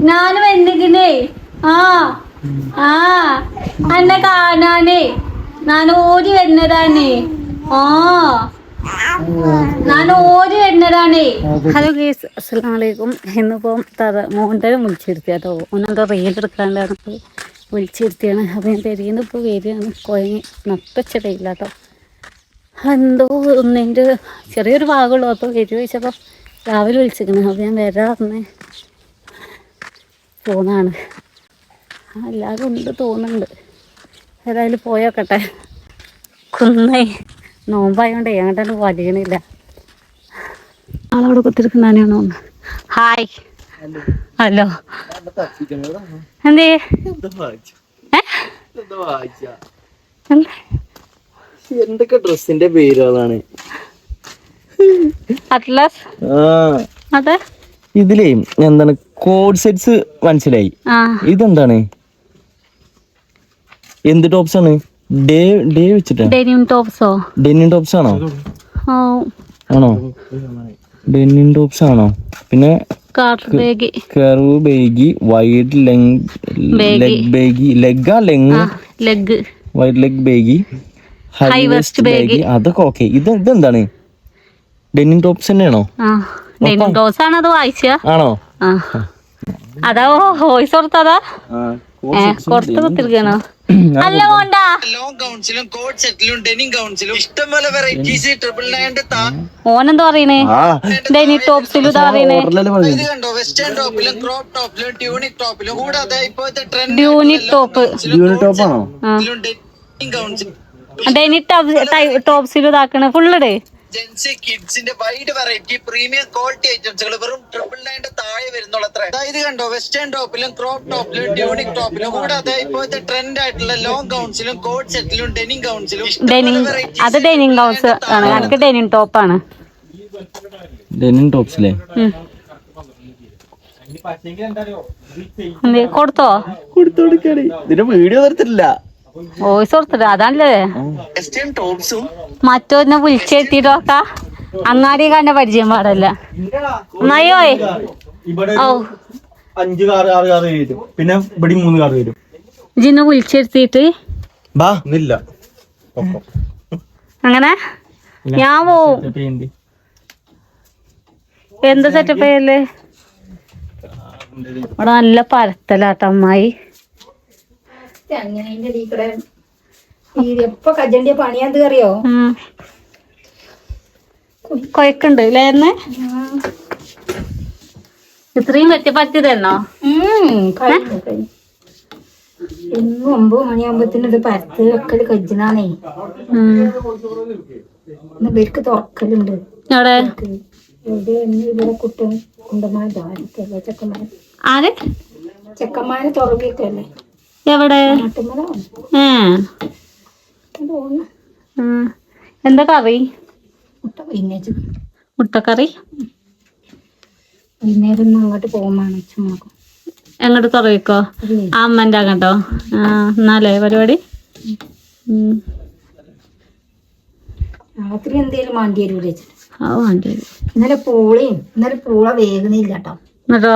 ഞാന് വന്നിക്കണേ. എന്നെ കാണാനേ ഞാൻ ഓടി വരുന്നതാണേ. ഞാൻ ഓടി വരുന്നതാണേ. ഹലോ ഗേസ്, അസ്സലാമു അലൈക്കും. ഇന്നിപ്പം മോൻ്റെ വിളിച്ചിരുത്തിയാട്ടോ. ഓനെന്തോ റീലെടുക്കാണ്ടാണ് വിളിച്ചിരുത്തിയാണ്. അപ്പം ഞാൻ പെരിയെന്ന് ഇപ്പോൾ വരികയാണ്. കുഴങ്ങി നട്ടച്ചിടയില്ല കേട്ടോ. എന്തോ ഒന്നിൻ്റെ ചെറിയൊരു ഭാഗമുള്ളൂ. അപ്പോൾ വരിക വെച്ചപ്പോൾ രാവിലെ വിളിച്ചിരിക്കുന്നത്. അപ്പോൾ ഞാൻ വരാറിന് പോന്നാണ്. എല്ലാവരും ഉണ്ട് തോന്നുന്നുണ്ട്. ഏതായാലും പോയോക്കട്ടെ. കുന്നേ നോമ്പായോണ്ടേ അങ്ങോട്ട് വലിയണില്ല. ആളവിടെ കുത്തിരിക്കുന്നതാണോ? Hi, hello. എന്തേ എന്തൊക്കെ ഡ്രസ്സിന്റെ പേരുകളാണ്? അറ്റ്ലസ്. അതെ, ഇതിലേ എന്താണ് കോഡ് സെറ്റ്സ് മനസ്സിലായി. ഇതെന്താണ്? എന്ത് ടോപ്സ് ആണ്? ഡേ വെച്ചിട്ടാ? ഡെനിം ടോപ്സോ? ഡെനിം ടോപ്സ് ആണോ? ആണോ? ഡെനിം ടോപ്സ് ആണോ? പിന്നെ curve ബേഗി, wide leg ബേഗി, leg wide leg ബേഗി, high west ബേഗി. അതൊക്കെ ഓക്കെ. ഇതെന്താണ്? ഡെനിം ടോപ്സ് തന്നെയാണോ? ഡെനിം ടോപ്സ് ആണ്. അത് വായിച്ച ആണോ? അതാ വോയിസ് കൊടുത്തതാ. കൊടുത്ത് കുത്തിരിക്കണോ? അല്ല പോണ്ട. ലോങ് ഗൗൺസിലും കോഡ് സെറ്റിലും ഡെനിം ഗൗൺസിലും ഇഷ്ടംപോലെ വെറൈറ്റീസ് 999 ഓനെന്താ പറയണേ? ഡെനിം ടോപ്സിലും ഇതാ പറയണേ. ഇത് കണ്ടോ? വെസ്റ്റേൺ ടോപ്പിലും ക്രോപ്പ് ടോപ്പിലും ട്യൂണിക് ടോപ്പിലും കൂടാതെ ഇപ്പോഴത്തെ ട്രെൻഡ് ട്യൂണിക് ടോപ്പ്. ടോപ്പാണോ? ഡെനിം ഗൗൺസിലും ഡെനിം ടോപ്സിലും ഇതാക്കണ ഫുള്ള് ജെൻസി കിഡ്സിന്റെ വൈഡ് വെറൈറ്റി പ്രീമിയം ക്വാളിറ്റി ഐറ്റംസുകൾ വെറും 999 താഴെ വരുന്നുള്ളത്ര. ഇത് കണ്ടോ? വെസ്റ്റേൺ ടോപ്പിലും ക്രോപ്പ് ടോപ്പിലും ട്യൂണിക് ടോപ്പിലും കൂടാതെ ഇപ്പോഴത്തെ ട്രെൻഡ് ആയിട്ടുള്ള ലോങ് ഗൗൺസിലും കോഡ് സെറ്റിലും ഡെനിം ഗൗൺസിലും അത് ഡെനിം ഗൗൺസ് ആണ്. എനിക്ക് ഡെനിം ടോപ്പാണ്. ഡെനിം ടോപ്സിലെ കൊടുത്തോ? ഇതിന്റെ വീഡിയോ തരത്തില്ല. വോയിസ് കൊടുത്തിട്ട് അതാണല്ലേ. വെസ്റ്റേൺ ടോപ്സും മറ്റൊന്നെ വിളിച്ചെത്തിട്ടോക്ക അങ്ങാടി കണ്ട പരിചയം പാടല്ല. നയോയ് ഓ 5 കാർ 6 കാർ വരും. പിന്നെ ഇവിടെ 3 കാർ വരും. ജിന്ന് വിളിച്ചെടുത്തിട്ട് അങ്ങനെ ഞാൻ പോവും. എന്ത് സെറ്റപ്പ് ചെയ്യല്ലേ? ഇവിടെ നല്ല പരത്തലാട്ടോ അമ്മായി. എപ്പൊ കജന്റെ പണിയാന്ത് അറിയോ? കൊയക്കുണ്ട് ഇല്ലേന്ന്. ഇത്രയും പറ്റി തരണോ? ഇന്ന് 9 മണിയാകുമ്പത്തിന് ഇത് പരത്ത് വെക്കല് കജ്ജനാണേ. ഇവർക്ക് തുറക്കലുണ്ട്. എവിടെ? ഇവിടെ കുട്ടൻ കുണ്ടന്മാരെ ചെക്കന്മാരെ തുറക്കിക്കല്ലേ. എവിടെ? എന്താ കറി? മുട്ടക്കറി. വൈകുന്നേരം അങ്ങോട്ട് പോകുമ്പോഴാണ് ചുമ്മാക്കും. എങ്ങോട്ട് തുറവിക്കോ? അമ്മന്റെ അങ്ങോട്ടോ? എന്നാലേ പരിപാടി. രാത്രി എന്തേലും മാണ്ടിയേരും വെച്ചിട്ട്. വേണ്ടി ഇന്നലെ പൂള വേഗണില്ല കേട്ടോ. എന്നിട്ടോ?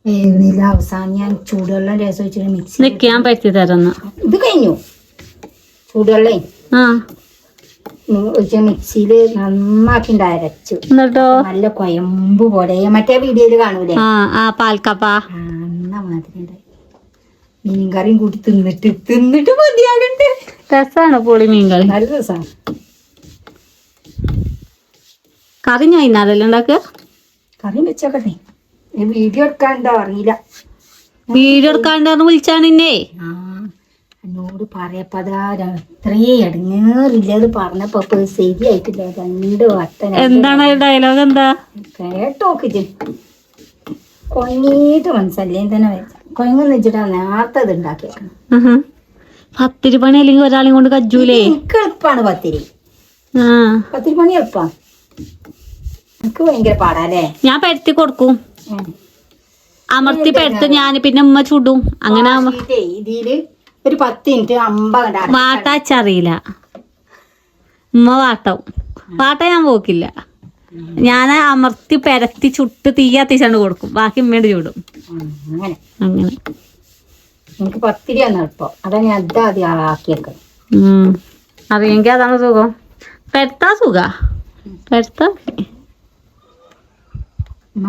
വേഗണില്ല. അവസാനം ഞാൻ ചൂടുവെള്ളം രസം വെച്ചിട്ട് മിക്സി നിക്കാൻ പറ്റി തരുന്ന. ഇത് കഴിഞ്ഞു. ചൂടുവെള്ളേ ഒഴിച്ച മിക്സിയില് നന്നാക്കി അരച്ചു. എന്നിട്ടോ? നല്ല കൊയമ്പ് പോലെ മറ്റേ വീഡിയോയില് കാണൂലേ? പാൽക്കപ്പ അന്ന മാതിരി ഉണ്ടായി. മീൻകറിയും കൂട്ടി തിന്നിട്ട് മതിയാകണ്ടേ. രസാണ് പുളി മീൻകറി. നല്ല രസാണ്. കറി ഞാൻ ഇന്നാലല്ലേ ഉണ്ടാക്കുക. കറി വെച്ചോക്കട്ടെ. വീഡിയോ എടുക്കാണ്ടോ അറിയില്ല. വീഡിയോ എടുക്കാണ്ടെന്ന് വിളിച്ചാണ് എന്നെ. എന്നോട് പറയപ്പതാ ഇത്രയും ഇടങ്ങേറില്ലത് പറഞ്ഞപ്പോ ശരിയായിട്ടില്ല. 2 വട്ടം. എന്താണ് ഡയലോഗ്? എന്താ കേട്ടോക്ക് കൊങ്ങിട്ട് മനസ്സല്ലേ തന്നെ കൊയങ്ങെന്ന് വെച്ചിട്ടാ നേരത്തെ ഇത് ഉണ്ടാക്കിയേക്കണം. പത്തിരി പണി അല്ലെങ്കിൽ ഒരാളെയും കൊണ്ട് കജ്ജൂലേ? എനിക്ക് എളുപ്പാണ് പത്തിരി. പത്തിരി പണി എളുപ്പാ. എനിക്ക് ഭയങ്കര പാടാല്ലേ. ഞാൻ പരത്തി കൊടുക്കും. അമർത്തി പരത്ത് ഞാൻ പിന്നെ ഉമ്മ ചുടും. അങ്ങനെ ഇതില് ഒരു 10 മിനിറ്റ് 50 വാട്ടാച്ചറിയില്ല. ഉമ്മ വാട്ടാവും. വാട്ട ഞാൻ പോക്കില്ല. ഞാൻ അമർത്തി പെരത്തി ചുട്ട് തീ കത്തിച്ചാണ്ട് കൊടുക്കും, ബാക്കി ഉമ്മയോട് ചൂടും. അങ്ങനെ അങ്ങനെ എനിക്ക് പത്തിരിയാണ് എളുപ്പം, അതാ ഞാൻ ആദ്യം ആക്കിയേക്കാം. അറിയെങ്കിൽ അതാണ് സുഖം. പെരത്താ സുഖ പെരത്താ.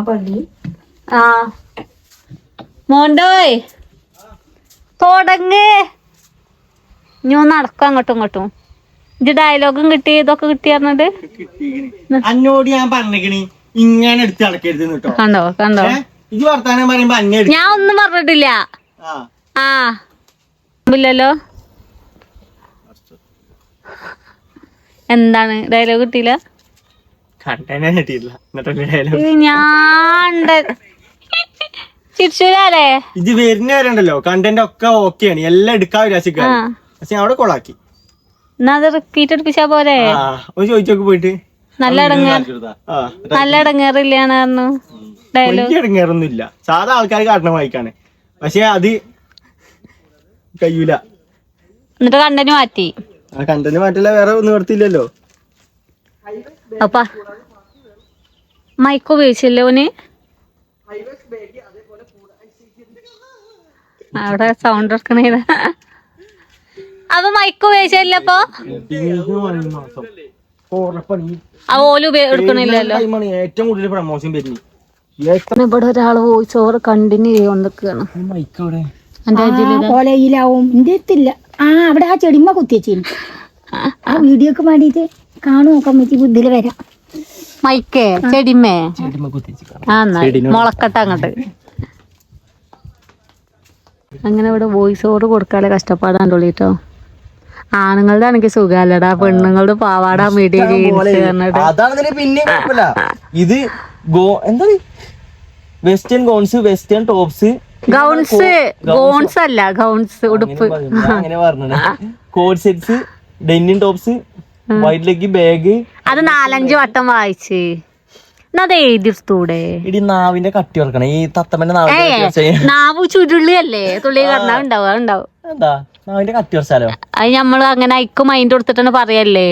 പള്ളി ആ മോണ്ടോയ് തുടങ്ങ്. ഇനി ഒന്ന് നടക്കാം അങ്ങോട്ടും ഇങ്ങോട്ടും. ഇത് ഡയലോഗും കിട്ടി, ഇതൊക്കെ കിട്ടി പറഞ്ഞിട്ട് അന്നോട് ഞാൻ പറഞ്ഞിക്കണി ഇങ്ങനെ എടുത്ത് അടക്കരുത് കേട്ടോ. കണ്ടോ കണ്ടോ, ഇത് വർത്താനം പറയുമ്പോ അന്നെ ഞാൻ ഒന്നും പറഞ്ഞിട്ടില്ല. ആ ഇല്ലല്ലോ, എന്താണ് ഡയലോഗ് കിട്ടിയില്ല? കണ്ടനെ കിട്ടിയില്ല. ഇത് ഞാൻ ചിരിച്ചൂലേ? ഇത് വരുന്നവരുണ്ടല്ലോ കണ്ടന്റ് ഒക്കെ ഓക്കെയാണ്, എല്ലാം എടുക്കാൻ വിചാരിക്കാൻ, പക്ഷെ അവിടെ കൊളാക്കി. എന്നാ അത് റിപ്പീറ്റ് എടുപ്പിച്ചാ പോരെ? ചോദിച്ചൊക്കെ പോയിട്ട് നല്ല ഇടങ്ങേറില്ലാണ് പറഞ്ഞു ഡയലോഗ്. ഇടങ്ങേറൊന്നും ഇല്ല, സാധാ ആൾക്കാർ കാട്ടണ വായിക്കാണ്, പക്ഷെ അത് കഴിയൂല. എന്നിട്ട് കണ്ടന്റ് മാറ്റി. ആ കണ്ടന്റ് മാറ്റില്ല, വേറെ നിവർത്തിയില്ലല്ലോ. അപ്പ മൈക്ക് ഉപയോഗിച്ചില്ലേ ഓന്? അവിടെ സൗണ്ട് എടുക്കണേ. അപ്പൊ മൈക്ക് ഉപയോഗിച്ചില്ല. അപ്പൊ ഓല് എടുക്കണില്ലല്ലോ. ഏറ്റവും കൂടുതൽ പ്രമോഷൻ വരുന്നു. ഇവിടെ ഒരാള് വോയിസ് ഓവർ കണ്ടിന്യൂ ചെയ്തോണ്ടിരിക്കുകയാണ്. കോലയിലാവും എന്റെ അടുത്തില്ല. അവിടെ ആ ചെടിമ കുത്തിവെച്ചു, ആ വീഡിയോക്ക് വേണ്ടിട്ട് കാണും നോക്കാൻ പറ്റി ബുദ്ധിയില് വരാം. മൈക്കേ ചെടിമേ മുളക്കട്ട അങ്ങോട്ട്. അങ്ങനെ ഇവിടെ വോയിസ് ഓവർ കൊടുക്കാതെ കഷ്ടപ്പാടാണ്ടോളി കേട്ടോ. ആണുങ്ങളുടെ ആണെങ്കിൽ സുഖല്ലടാ, പെണ്ണുങ്ങളുടെ പാവാട മീഡിയ അതാണ് പിന്നെ കുഴപ്പമില്ല. ഇത് എന്താ western gowns, western tops, gowns അല്ല ഗൗൺസ് ഉടുപ്പ്, അങ്ങനെ പറഞ്ഞത്. Coord sets, denim tops, wide leg bag. അത് 4-5 വട്ടം വായിച്ച് അത് എഴുതിത്തൂടെ? ഇടി നാവിന്റെ കട്ടി ഓർക്കണം, ഈ തത്തമ്മന്റെ നാവ് ചുരുളിയല്ലേ, തുള്ളി കറന്നാ ഉണ്ടാവും. എന്താ നാവിന്റെ കട്ടി ഓർച്ചാലോ? അത് നമ്മള് അങ്ങനെ അയക്കും മൈൻഡ് കൊടുത്തിട്ടാണ് പറയല്ലേ.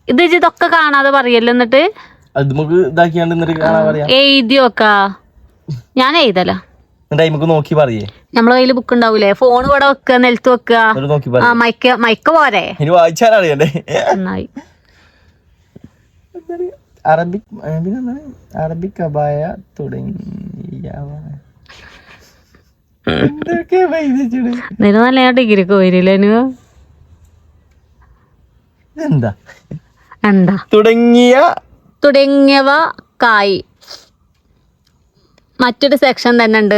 ഇത് ഇതൊക്കെ കാണാതെ പറയല്ലോ. എന്നിട്ട് അത് നമുക്ക് ഇതാക്കിയാണ്ട് എഴുതി വെക്കാ. ഞാൻ എഴുതല, നോക്കി പറയേ. നമ്മളെ കയ്യില് ബുക്ക് ഉണ്ടാവൂലേ, ഫോൺ ഇവിടെ വെക്കുക, നിലത്ത് വെക്കുക, മൈക്ക് പോരെ. വായിച്ചാലറിയണ്ടേ. നന്നായി. അറബിക് അബായ തുടങ്ങിയ നല്ല ഡിഗ്രിക്ക് പോയില്ലേ? എന്താ തുടങ്ങിയവ കായ് മറ്റൊരു സെക്ഷൻ തന്നെ ഉണ്ട്.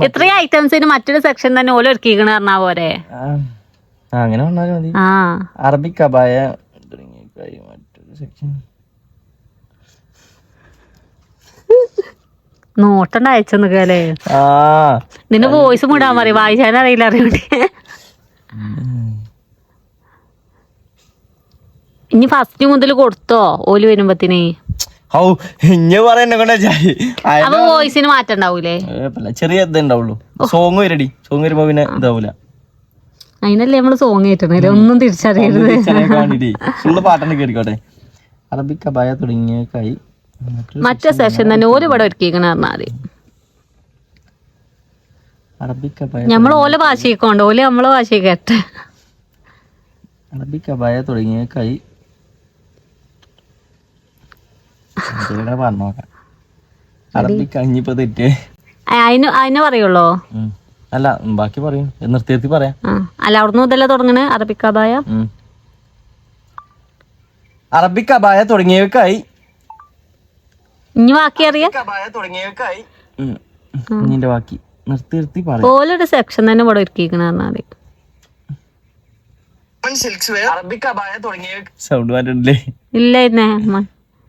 ഇത്രയും ഐറ്റംസിന് മറ്റൊരു സെക്ഷൻ തന്നെ ഓല ഒരുക്കിക്കണ പറഞ്ഞാ പോരെ. അങ്ങനെ അറബിക് അബായ തുടങ്ങിയ കായ് മറ്റൊരു സെക്ഷൻ. നോട്ടണ്ട അയച്ചു നിക്കല്ലേ. നിന്റെ വോയിസ് മുടാൻ പറയും, വായിച്ചാൻ അറിയില്ല അറിയണ്ടേ. ഇനി ഫസ്റ്റ് മുതൽ കൊടുത്തോ ഓല് വരുമ്പത്തിന്? അപ്പൊ വോയിസിന് മാറ്റം ഉണ്ടാവൂലേ? ചെറിയ ഇതുണ്ടാവുള്ളൂ. സോങ് വരടി, സോങ് വരുമ്പോ പിന്നെ ഇതാവൂല. അതിനല്ലേ നമ്മള് സോങ് കേട്ടണല്ലേ, ഒന്നും തിരിച്ചറിയരുത്. പാട്ടന്നെ കേറിക്കോട്ടെ. അറബിക് അബായ തുടങ്ങിയ കായ് മറ്റേ സെക്ഷൻ തന്നെ ഓല് ഇവിടെ ഒരുക്കിക്കണ പറഞ്ഞാൽ നമ്മള് ഓല ഭാഷയ്ക്കോണ്ട് ഓല് നമ്മളെ ഭാഷയെ കേട്ടെ. അറബിക് അബായ തുടങ്ങിയ കായ് പറഞ്ഞോക്കാം. അറബിക് അഞ്ഞിപ്പോ തെറ്റ് അതിനെ പറയുള്ളൂ. അല്ല ബാക്കി പറയും, നിർത്തി പറയാം. അല്ല അവിടുന്ന് മുതലേ തുടങ്ങണേ അറബിക് അബായ. അറബിക് അബായ തുടങ്ങിയവക്കായി ഇനി ബാക്കി അറിയാം. ബാക്കി നിർത്തി പറയാം. ഓലൊരു സെക്ഷൻ തന്നെ ഇവിടെ ഒരുക്കിക്കണ പറഞ്ഞാല് സൗണ്ട് മാറ്റണ്ടേ? ഇല്ല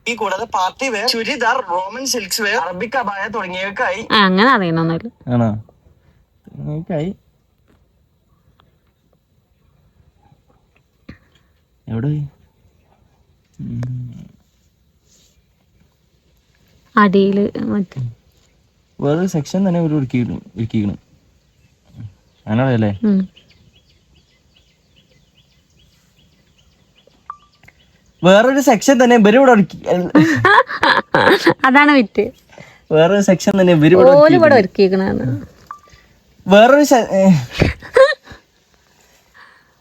ഈ കൂടാതെ party wear, churidar, Roman silks wear, Arabic അബായ തുടങ്ങിയവക്കായി. അങ്ങനെ അറിയണൊന്നുമില്ല. ആണോ? എവിടെ അടിയില് മറ്റേ വേറൊരു സെക്ഷൻ തന്നെ ഒരു ഒരുക്കിക്കണം. അങ്ങനെയല്ലേ? വേറൊരു സെക്ഷൻ തന്നെ ഇവര് ഇവിടെ അതാണ് വിറ്റ്. വേറൊരു സെക്ഷൻ തന്നെ ഇവര് ഓല് ഇവിടെ ഒരുക്കിയിരിക്കണാണ്.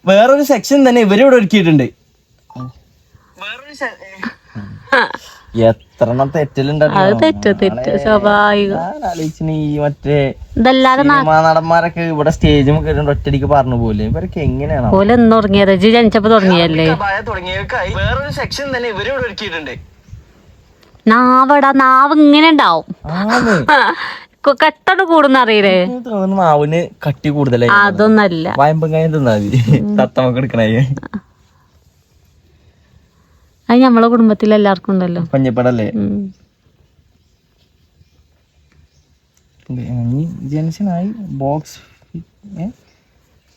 വേറൊരു സെക്ഷൻ തന്നെ ഇവര് ഇവിടെ ഒരുക്കിയിട്ടുണ്ട്. എത്ര തെറ്റ് സ്വാഭാവികം. ഈ മറ്റേ ഇതല്ലാതെ നടന്മാരൊക്കെ ഇവിടെ സ്റ്റേജും ഒറ്റടിക്ക് പറഞ്ഞു പോലെ ഇവരൊക്കെ എങ്ങനെയാണ് പോലെ എന്ന് തുടങ്ങിയത്? ജനിച്ചപ്പോ തുടങ്ങിയല്ലേ? വേറൊരു സെക്ഷൻ തന്നെ ഇവര് ഇവിടെ ഒരുക്കിയിട്ടുണ്ട്. നാവ് ഇങ്ങനെ ഉണ്ടാവും, കെട്ടോണ്ട് കൂടുന്ന അറിയില്ലേ? മാവിന് കട്ടി കൂടുതലായി. അതൊന്നല്ല, വായമ്പങ്കായം തിന്നാ മതി തത്തമൊക്കെ എടുക്കണേ. അത് നമ്മളെ കുടുംബത്തിൽ എല്ലാവർക്കും ഉണ്ടല്ലോ പഞ്ഞപ്പടല്ലേ. ജംഗ്ഷനായി ബോക്സ്.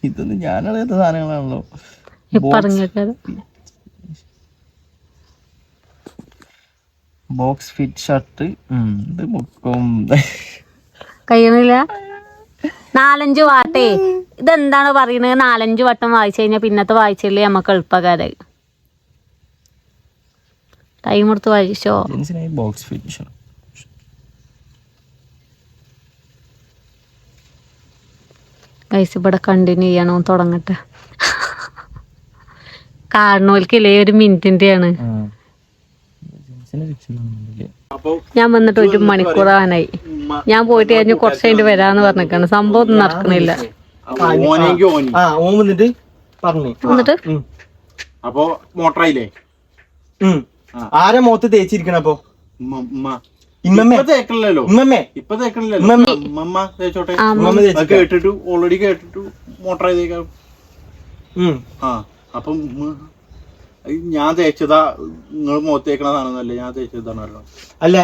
ഇതൊന്നും ഞാനറിയാത്ത സാധനങ്ങളാണല്ലോ. Box fit shirt. ഇത് മുക്കും കഴിയണില്ല. 4-5 വാട്ടേ ഇതെന്താണ് പറയുന്നത്? 4-5 വട്ടം വായിച്ചു കഴിഞ്ഞാൽ പിന്നത്തെ വായിച്ചല്ലേ നമുക്ക് എളുപ്പക്കാരായി. ടൈം എടുത്ത് വായിച്ചോ. Box fit shirt. ഗൈസ് ഇവിടെ കണ്ടിന്യൂ ചെയ്യണോ? തുടങ്ങട്ടെ. കാണുന്നോൽക്കില്ലേ 1 മിനിറ്റിന്റെ ആണ്. ഞാൻ വന്നിട്ട് 1 മണിക്കൂറാവാനായി. ഞാൻ പോയിട്ട് കഴിഞ്ഞ് കുറച്ച് കഴിഞ്ഞിട്ട് വരാന്ന് പറഞ്ഞേക്കാണ്. സംഭവം ഒന്നും നടക്കണില്ല. എന്നിട്ട് അപ്പൊ മോട്ടറായില്ലേ? ആരെ മുഖത്ത് തേച്ചിരിക്കണ? അപ്പൊ കേട്ടിട്ടു ഓൾറെഡി കേട്ടിട്ടു മോട്ടറായതേക്കാം. അപ്പം ഞാൻ തേച്ചതാ, നിങ്ങൾ മുഖത്ത് തേക്കണതാണെന്നല്ലേ? ഞാൻ തേച്ചതാണല്ലോ. അല്ല,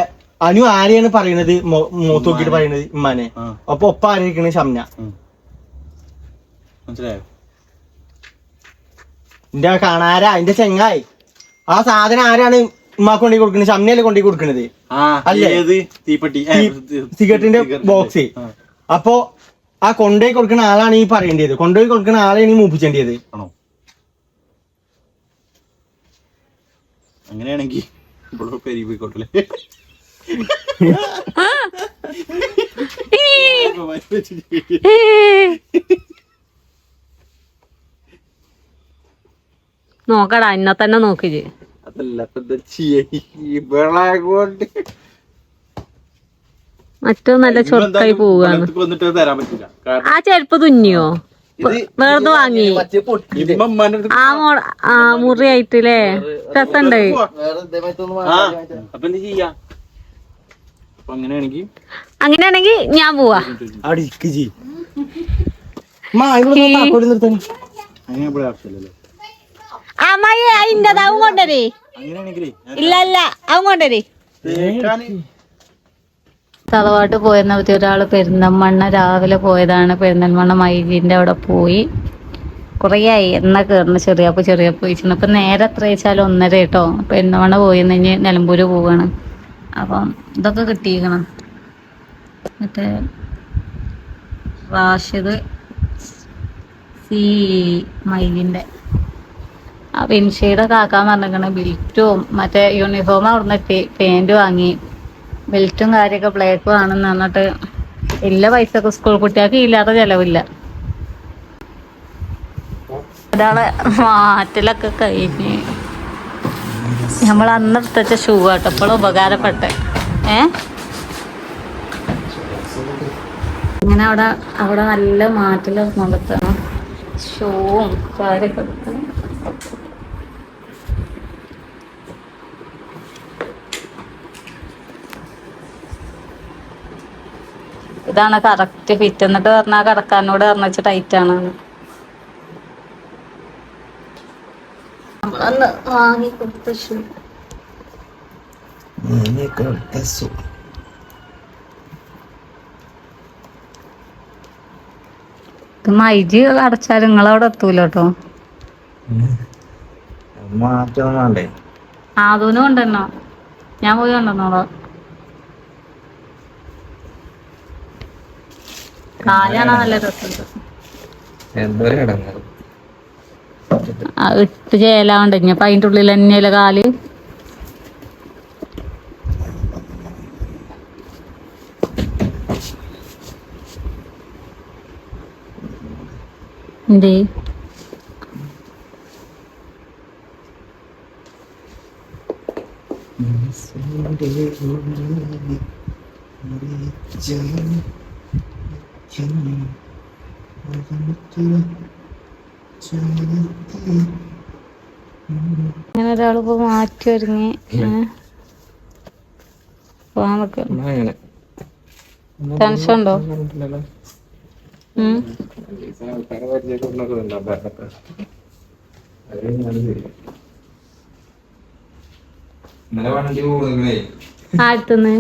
അനു ആരെയാണ് പറയണത്? മുഖത്ത് നോക്കിട്ട് പറയണത് ഉമ്മാനെ. അപ്പൊ ഒപ്പ ആയിരിക്കണ ഷംന. മനസ്സിലായോ? എന്റെ കാണാരാ എന്റെ ചെങ്ങായി. ആ സാധനം ആരാണ് ഉമ്മാക്ക് കൊണ്ടു കൊടുക്കണത്? ഷംനയല്ലേ കൊണ്ടു കൊടുക്കണത്? തീപ്പെട്ടി സിഗരറ്റിന്റെ ബോക്സ്. അപ്പൊ ആ കൊണ്ടുപോയി കൊടുക്കുന്ന ആളാണ് ഈ പറയേണ്ടത്. കൊണ്ടുപോയി കൊടുക്കുന്ന ആളെയാണ് ഈ മൂപ്പിച്ചേണ്ടത്. ആണോ? അങ്ങനെയാണെങ്കിൽ ഇവിടെ പെരി പോയിക്കോട്ടല്ലേ. നോക്കടാ, എന്നെ തന്നെ നോക്കിച്ച്. അതല്ല മറ്റോ നല്ല ചൊറുക്കായി പോവാണ്. തരാൻ പറ്റില്ല. ആ ചെരുപ്പ് തുന്നിയോ? വെറുതെ വാങ്ങി. ആ മുറിയായിട്ടില്ലേ? രസണ്ട്. അപ്പൊ എന്ത് ചെയ്യാ? അങ്ങനെയാണെങ്കി ഞാൻ പോവാ. അമ്മായി അതിൻ്റെത് അവൻ കൊണ്ടുവരേ. ഇല്ല ഇല്ല, അവൻ കൊണ്ടുവരേ. തറവാട്ട് പോയെന്ന പറ്റി ഒരാൾ പെരിന്തൽമണ്ണ രാവിലെ പോയതാണ്. പെരിന്തൽമണ്ണ മൈജീൻ്റെ അവിടെ പോയി. കുറേ ആയി എന്നാ കയറുന്ന ചെറിയപ്പോൾ ചോദിച്ചിരുന്നു. ഇപ്പം നേരെ എത്ര വെച്ചാലും 1:30 കേട്ടോ. പെരിന്തൽമണ്ണ പോയി കഴിഞ്ഞ് നിലമ്പൂർ പോവാണ്. അപ്പം ഇതൊക്കെ കിട്ടിയിരിക്കണം. മറ്റേ റാഷിദ് സി മൈലിൻ്റെ ആ വിൻഷീഡ് കാക്കാൻ പറഞ്ഞിരിക്കണ ബെൽറ്റും മറ്റേ യൂണിഫോം അവിടെ എത്തി. പാൻറ് വാങ്ങി. ബെൽറ്റും കാര്യമൊക്കെ ബ്ലാക്ക് ആണെന്ന് പറഞ്ഞിട്ട് ഇല്ല പൈസക്ക് സ്കൂൾ കുട്ടികൾക്ക് ഇല്ലാത്ത ചിലവില്ല. ഒരാളെ മാറ്റലൊക്കെ കഴിഞ്ഞ് നമ്മൾ അന്ന് എടുത്ത ഷൂ ആട്ടോ ഇപ്പോഴും ഉപകാരപ്പെട്ടെ. ഇങ്ങനെ അവിടെ നല്ല മാറ്റൽ നടത്തണം. ഷൂവും കാര്യമൊക്കെ എടുക്കണം. ഇതാണ് കറക്റ്റ് ഫിറ്റ്. എന്നിട്ട് പറഞ്ഞാൽ കടക്കാരനോട് പറഞ്ഞ ടൈറ്റാണ്. അന്ന് വാങ്ങി കൊടുത്ത ഷൂ ഇത് മൈജി അടച്ചാൽ നിങ്ങളവിടെ എത്തൂലോട്ടോ. ആദൂനും കൊണ്ടുവരണോ? ഞാൻ പോയി കൊണ്ടുവന്നോളാം. കാലാണ് നല്ല രസമുണ്ട്. ഇട്ട് ചേലാവണ്ട ഇനിയപ്പൊ അതിന്റെ ഉള്ളിൽ തന്നെയല്ലേ കാല്. എന്തേ അങ്ങനെ ഒരാളിപ്പോ മാറ്റി ഒരുങ്ങി പോവാൻ നിൽക്കുന്നു. ടെൻഷൻ ഉണ്ടോ? ആടുത്തുന്ന്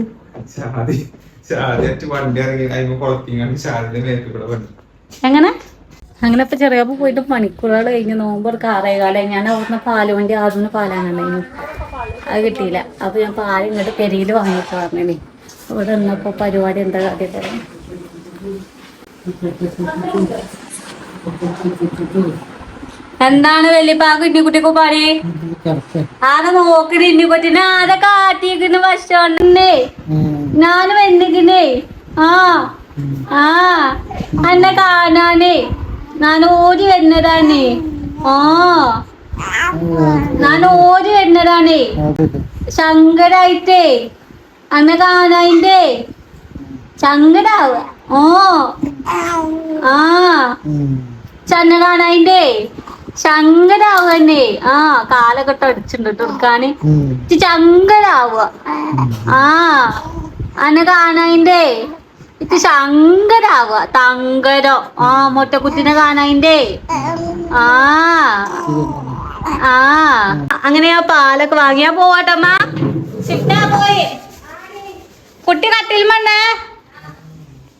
എങ്ങനെ അങ്ങനെ ഇപ്പൊ ചെറിയപ്പോ പോയിട്ട് മണിക്കൂറുകൾ കഴിഞ്ഞ് നോമ്പ് കാറേകാലം ഞാൻ അവിടുന്ന് പാല് വണ്ടി ആദ്യം പാലാണുണ്ടായിരുന്നു. അത് കിട്ടിയില്ല. അപ്പൊ ഞാൻ പാല് ഇങ്ങോട്ട് പെരിയിൽ വാങ്ങിയിട്ട് പറഞ്ഞേ. ഇവിടെ നിന്നപ്പോ പരിപാടി എന്താ കാര്യം. എന്താണ് വലിയപ്പാ കുഞ്ഞിക്കുട്ടിക്ക് പാടി ആടെ നോക്കണ ഇന്നിക്കുട്ടിനെ ആടെ കാട്ടിയിരിക്കുന്ന വശന്നേ ഞാന് വന്നിക്കുന്നേ. എന്നെ കാണാനേ ഞാൻ ഓടി വരുന്നതാണേ. ഞാൻ ഓടി വരുന്നതാണേ ശങ്കരായിട്ടേ അന്നെ കാണായിന്റെ ശങ്കരാവ. ചന്ന കാണായിന്റെ ശങ്കരാവന്നെ. കാലൊക്കെ അടിച്ചിട്ടുണ്ട് എടുക്കാന് ശങ്കരാവുക. അന്നെ കാണായിന്റെ ഇത് ശങ്കരാവുക. തങ്കരോ മൊട്ടക്കുട്ടിനെ കാണായിന്റെ. അങ്ങനെ ആ പാലൊക്കെ വാങ്ങിയാ പോവാട്ടമ്മ. പോയി കുട്ടി കട്ടിൽ മണ്ണേ.